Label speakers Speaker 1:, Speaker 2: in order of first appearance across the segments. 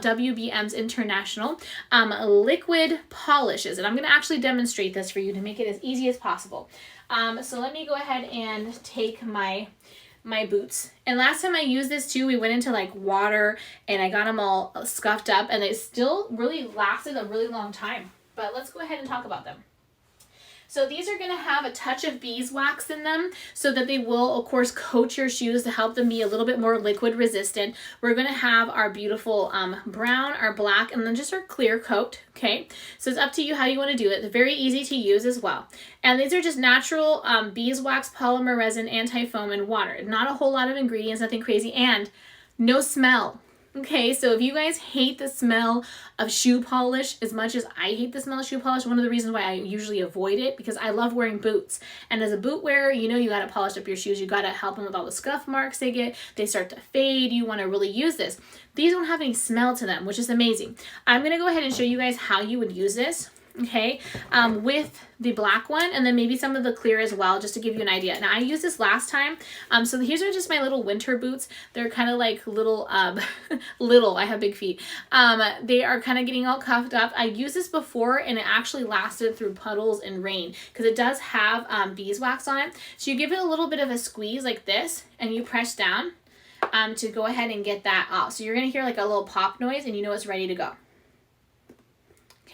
Speaker 1: WBM's International liquid polishes, and I'm going to actually demonstrate this for you to make it as easy as possible. So let me go ahead and take my boots. And last time I used this too, we went into like water and I got them all scuffed up, and it still really lasted a really long time. But let's go ahead and talk about them. So these are going to have a touch of beeswax in them so that they will, of course, coat your shoes to help them be a little bit more liquid resistant. We're going to have our beautiful brown, our black, and then just our clear coat, okay? So it's up to you how you want to do it. They're very easy to use as well. And these are just natural beeswax, polymer resin, anti-foam, and water. Not a whole lot of ingredients, nothing crazy, and no smell. Okay, so if you guys hate the smell of shoe polish as much as I hate the smell of shoe polish, one of the reasons why I usually avoid it, because I love wearing boots. And as a boot wearer, you know you got to polish up your shoes. You got to help them with all the scuff marks they get. They start to fade. You want to really use this. These don't have any smell to them, which is amazing. I'm going to go ahead and show you guys how you would use this. Okay, with the black one, and then maybe some of the clear as well, just to give you an idea. Now I used this last time, so these are just my little winter boots. They're kind of like little, I have big feet. They are kind of getting all cuffed up. I used this before and it actually lasted through puddles and rain because it does have beeswax on it. So you give it a little bit of a squeeze like this and you press down to go ahead and get that off. So you're gonna hear like a little pop noise and you know it's ready to go.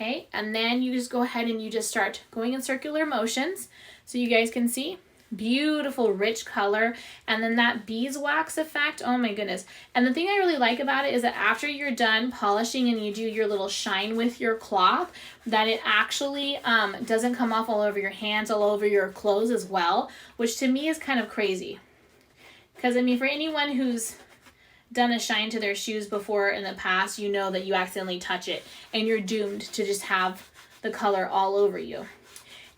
Speaker 1: Okay, and then you just go ahead and you just start going in circular motions so you guys can see. Beautiful rich color, and then that beeswax effect, oh my goodness. And the thing I really like about it is that after you're done polishing and you do your little shine with your cloth, that it actually doesn't come off all over your hands, all over your clothes as well, which to me is kind of crazy. Because I mean, for anyone who's done a shine to their shoes before in the past, you know that you accidentally touch it and you're doomed to just have the color all over you.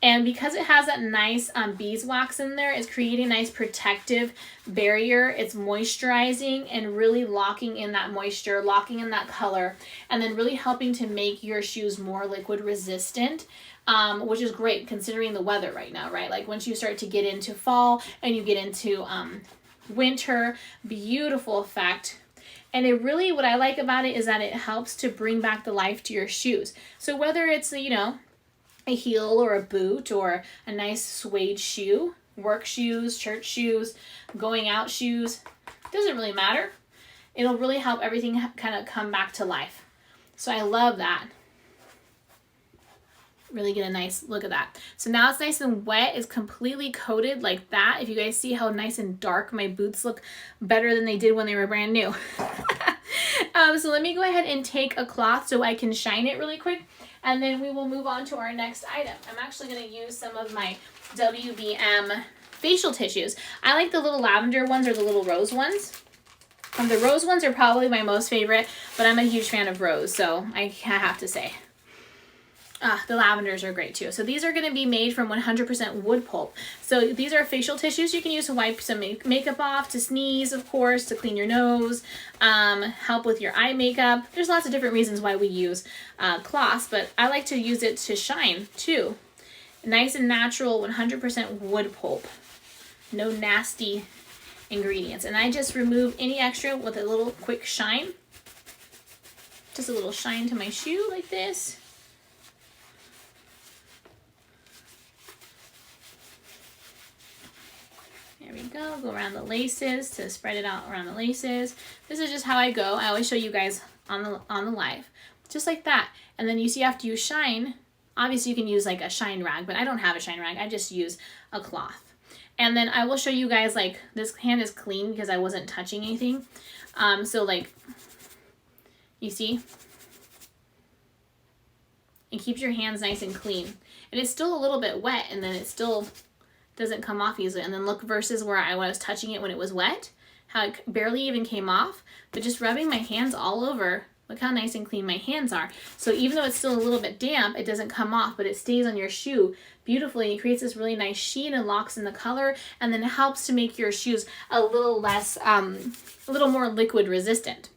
Speaker 1: And because it has that nice beeswax in there, it's creating a nice protective barrier. It's moisturizing and really locking in that moisture, locking in that color, and then really helping to make your shoes more liquid resistant, which is great considering the weather right now, right? Like once you start to get into fall and you get into winter, beautiful effect. And it really, what I like about it is that it helps to bring back the life to your shoes. So whether it's, you know, a heel or a boot or a nice suede shoe, work shoes, church shoes, going out shoes, doesn't really matter. It'll really help everything kind of come back to life. So I love that. Really get a nice look at that. So now it's nice and wet. It's completely coated like that. If you guys see how nice and dark my boots look, better than they did when they were brand new. So let me go ahead and take a cloth so I can shine it really quick, and then we will move on to our next item. I'm actually going to use some of my WBM facial tissues. I like the little lavender ones or the little rose ones. The rose ones are probably my most favorite, but I'm a huge fan of rose, so I have to say. The lavenders are great too. So these are going to be made from 100% wood pulp. So these are facial tissues you can use to wipe some makeup off, to sneeze, of course, to clean your nose, help with your eye makeup. There's lots of different reasons why we use cloths, but I like to use it to shine too. Nice and natural, 100% wood pulp. No nasty ingredients. And I just remove any extra with a little quick shine. Just a little shine to my shoe like this. There we go. Go around the laces to spread it out around the laces. This is just how I go. I always show you guys on the live. Just like that. And then you see after you shine, obviously you can use like a shine rag, but I don't have a shine rag. I just use a cloth. And then I will show you guys, like, this hand is clean because I wasn't touching anything. So like, you see? It keeps your hands nice and clean. And it's still a little bit wet, and then it still doesn't come off easily. And then look versus where I was touching it when it was wet, how it barely even came off, but just rubbing my hands all over, look how nice and clean my hands are. So even though it's still a little bit damp, it doesn't come off, but it stays on your shoe beautifully. It creates this really nice sheen and locks in the color, and then it helps to make your shoes a little less, a little more liquid resistant.